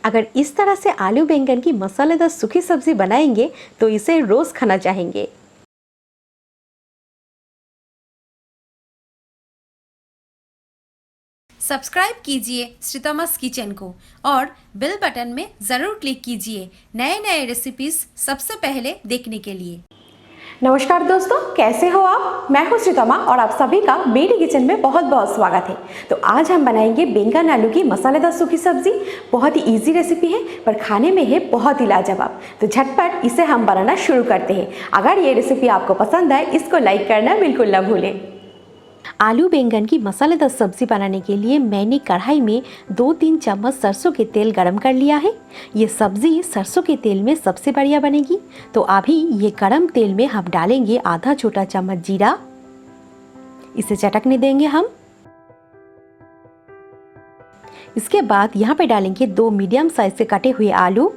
अगर इस तरह से आलू बैंगन की मसालेदार सूखी सब्जी बनाएंगे तो इसे रोज खाना चाहेंगे। सब्सक्राइब कीजिए श्रीतमास किचन को और बेल बटन में ज़रूर क्लिक कीजिए नए नए रेसिपीज सबसे पहले देखने के लिए। नमस्कार दोस्तों, कैसे हो आप? मैं हूं श्रीतमा और आप सभी का मेरी किचन में बहुत बहुत स्वागत है। तो आज हम बनाएंगे बैंगन आलू की मसालेदार सूखी सब्जी। बहुत ही इजी रेसिपी है पर खाने में है बहुत ही लाजवाब। तो झटपट इसे हम बनाना शुरू करते हैं। अगर ये रेसिपी आपको पसंद आए इसको लाइक करना बिल्कुल ना भूलें। आलू बैंगन की मसालेदार सब्जी बनाने के लिए मैंने कढ़ाई में 2-3 चम्मच सरसों के तेल गरम कर लिया है। ये सब्जी सरसों के तेल में सबसे बढ़िया बनेगी। तो अभी ये गरम तेल में हम डालेंगे आधा छोटा चम्मच जीरा। इसे चटकने देंगे हम। इसके बाद यहाँ पे डालेंगे 2 मीडियम साइज से कटे हुए आलू।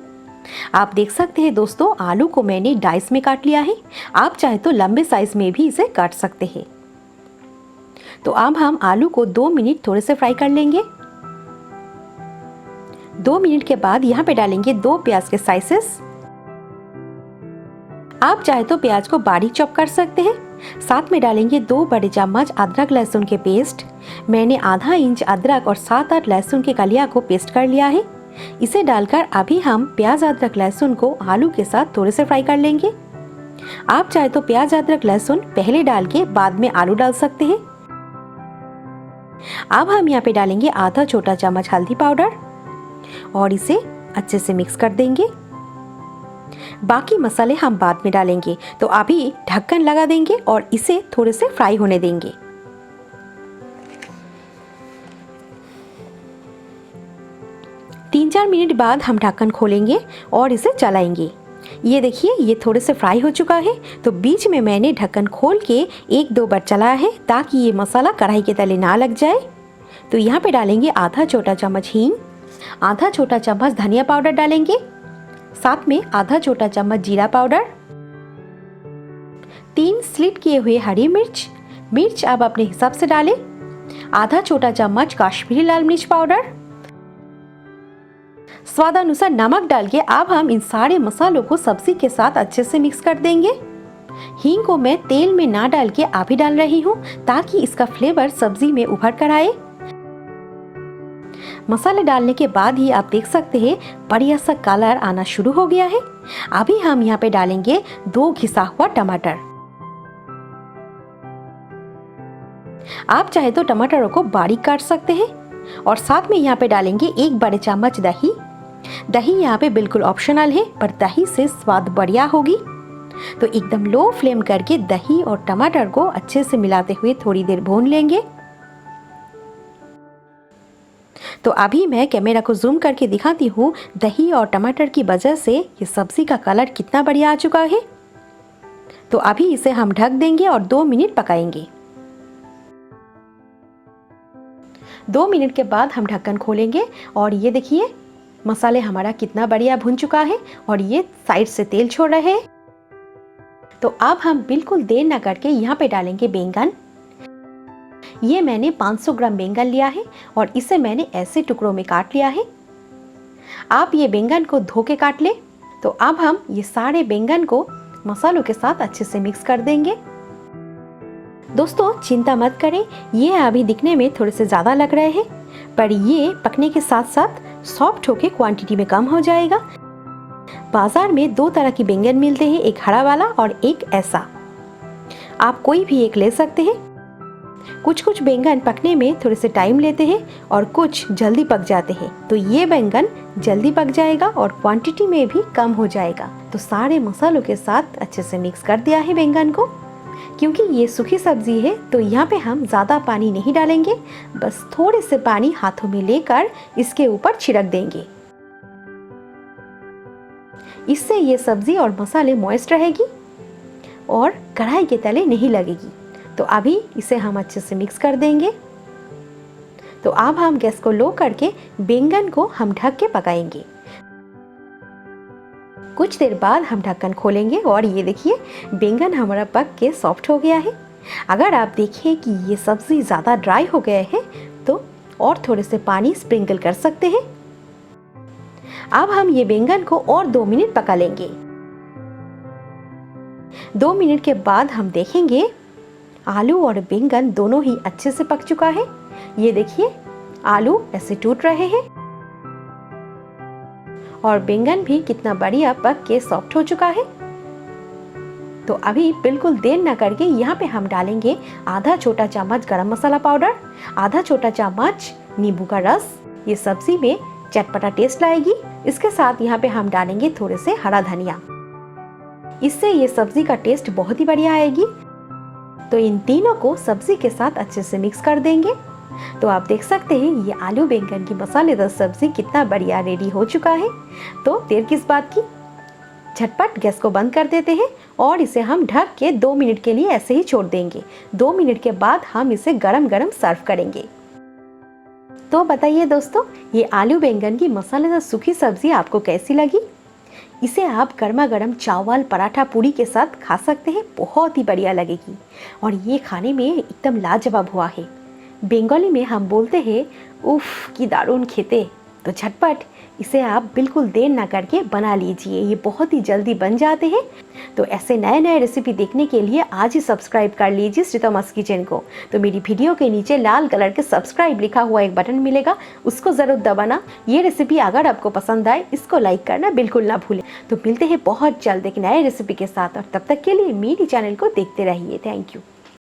आप देख सकते हैं दोस्तों, आलू को मैंने डाइस में काट लिया है। आप चाहे तो लंबे साइज में भी इसे काट सकते हैं। तो अब हम आलू को 2 मिनट थोड़े से फ्राई कर लेंगे। 2 मिनट के बाद यहाँ पे डालेंगे 2 प्याज के स्लाइसेस। आप चाहे तो प्याज को बारीक चॉप कर सकते हैं। साथ में डालेंगे 2 बड़े चम्मच अदरक लहसुन के पेस्ट। मैंने आधा इंच अदरक और 7-8 लहसुन के कलियां को पेस्ट कर लिया है। इसे डालकर अभी हम प्याज अदरक लहसुन को आलू के साथ थोड़े से फ्राई कर लेंगे। आप चाहे तो प्याज अदरक लहसुन पहले डाल के बाद में आलू डाल सकते हैं। अब हम यहाँ पे डालेंगे आधा छोटा चम्मच हल्दी पाउडर और इसे अच्छे से मिक्स कर देंगे। बाकी मसाले हम बाद में डालेंगे। तो अभी ढक्कन लगा देंगे और इसे थोड़े से फ्राई होने देंगे। तीन 4 मिनट बाद हम ढक्कन खोलेंगे और इसे चलाएंगे। ये देखिए, ये थोड़े से फ्राई हो चुका है। तो बीच में मैंने ढक्कन खोल के 1-2 बार चलाया है ताकि ये मसाला कढ़ाई के तले ना लग जाए। तो यहाँ पे डालेंगे आधा छोटा चम्मच हींग, आधा छोटा चम्मच धनिया पाउडर डालेंगे, साथ में आधा छोटा चम्मच जीरा पाउडर, 3 स्लिट किए हुए हरी मिर्च आप अपने हिसाब से डालें, आधा छोटा चम्मच कश्मीरी लाल मिर्च पाउडर, स्वादानुसार नमक डाल के अब हम इन सारे मसालों को सब्जी के साथ अच्छे से मिक्स कर देंगे। हींग को मैं तेल में ना डाल के अभी डाल रही हूँ ताकि इसका फ्लेवर सब्जी में उभर कर आए। मसाले डालने के बाद ही आप देख सकते हैं बढ़िया सा कलर आना शुरू हो गया है। अभी हम यहाँ पे डालेंगे 2 घिसा हुआ टमाटर। आप चाहे तो टमाटरों को बारीक काट सकते हैं। और साथ में यहाँ पे डालेंगे 1 बड़े चम्मच दही। दही यहाँ पे बिल्कुल ऑप्शनल है पर दही से स्वाद बढ़िया होगी। तो एकदम लो फ्लेम करके दही और टमाटर को अच्छे से मिलाते हुए थोड़ी देर भून लेंगे। तो अभी मैं कैमरा को जूम करके दिखाती हूँ दही और टमाटर की वजह से ये सब्जी का कलर कितना बढ़िया आ चुका है। तो अभी इसे हम ढक देंगे और 2 मिनट पकाएंगे। 2 मिनट के बाद हम ढक्कन खोलेंगे और ये देखिए मसाले हमारा कितना बढ़िया भुन चुका है और ये साइड से तेल छोड़ रहे हैं। तो अब हम बिल्कुल देर ना करके यहाँ पे डालेंगे बैंगन। ये मैंने 500 ग्राम बैंगन लिया है और इसे मैंने ऐसे टुकड़ों में काट लिया है। आप ये बैंगन को धो के काट ले। तो अब हम ये सारे बैंगन को मसालों के साथ अच्छे से मिक्स कर देंगे। दोस्तों चिंता मत करें, ये अभी दिखने में थोड़े से ज़्यादा लग रहे हैं पर ये पकने के साथ साथ सॉफ्ट होके क्वांटिटी में कम हो जाएगा। बाजार में 2 तरह की बैंगन मिलते हैं, एक हरा वाला और एक ऐसा। आप कोई भी एक ले सकते हैं। कुछ बैंगन पकने में थोड़े से टाइम लेते हैं और कुछ जल्दी पक जाते हैं। तो ये बैंगन जल्दी पक जाएगा और क्वांटिटी में भी कम हो जाएगा। तो सारे मसालों के साथ अच्छे से मिक्स कर दिया है बैंगन को। क्योंकि ये सूखी सब्जी है तो यहाँ पे हम ज़्यादा पानी नहीं डालेंगे, बस थोड़े से पानी हाथों में लेकर इसके ऊपर छिड़क देंगे। इससे ये सब्जी और मसाले मॉइस्ट रहेगी और कढ़ाई के तले नहीं लगेगी। तो अभी इसे हम अच्छे से मिक्स कर देंगे। तो अब हम गैस को लो करके बैंगन को हम ढक के पकाएंगे। कुछ देर बाद हम ढक्कन खोलेंगे और ये देखिए बैंगन हमारा पक के सॉफ्ट हो गया है। अगर आप देखें कि ये सब्ज़ी ज़्यादा ड्राई हो गया है तो और थोड़े से पानी स्प्रिंकल कर सकते हैं। अब हम ये बैंगन को और 2 मिनट पका लेंगे। 2 मिनट के बाद हम देखेंगे आलू और बैंगन दोनों ही अच्छे से पक चुका है। ये देखिए आलू ऐसे टूट रहे हैं और बैंगन भी कितना बढ़िया पक के सॉफ्ट हो चुका है। तो अभी बिल्कुल देर न करके यहाँ पे हम डालेंगे आधा छोटा चम्मच गरम मसाला पाउडर, आधा छोटा चम्मच नींबू का रस। ये सब्जी में चटपटा टेस्ट लाएगी। इसके साथ यहाँ पे हम डालेंगे थोड़े से हरा धनिया। इससे ये सब्जी का टेस्ट बहुत ही बढ़िया आएगी। तो इन तीनों को सब्जी के साथ अच्छे से मिक्स कर देंगे। तो आप देख सकते हैं ये आलू बैंगन की मसालेदार सब्जी कितना बढ़िया रेडी हो चुका है। तो देर किस बात की, झटपट गैस को बंद कर देते हैं और इसे हम ढक के 2 मिनट के लिए ऐसे ही छोड़ देंगे। 2 मिनट के बाद हम इसे गरम गरम सर्व करेंगे। तो बताइए दोस्तों, ये आलू बैंगन की मसालेदार सूखी सब्जी आपको कैसी लगी? इसे आप गर्मा गर्म चावल, पराठा, पूरी के साथ खा सकते हैं, बहुत ही बढ़िया लगेगी और ये खाने में एकदम लाजवाब हुआ है। बंगाली में हम बोलते हैं उफ की दारुण खेते। तो झटपट इसे आप बिल्कुल देर ना करके बना लीजिए, ये बहुत ही जल्दी बन जाते हैं। तो ऐसे नए नए रेसिपी देखने के लिए आज ही सब्सक्राइब कर लीजिए श्रीतमास किचन को। तो मेरी वीडियो के नीचे लाल कलर के सब्सक्राइब लिखा हुआ एक बटन मिलेगा, उसको ज़रूर दबाना। ये रेसिपी अगर आपको पसंद आए इसको लाइक करना बिल्कुल ना भूलें। तो मिलते हैं बहुत जल्द एक नए रेसिपी के साथ और तब तक के लिए मेरी चैनल को देखते रहिए। Thank you.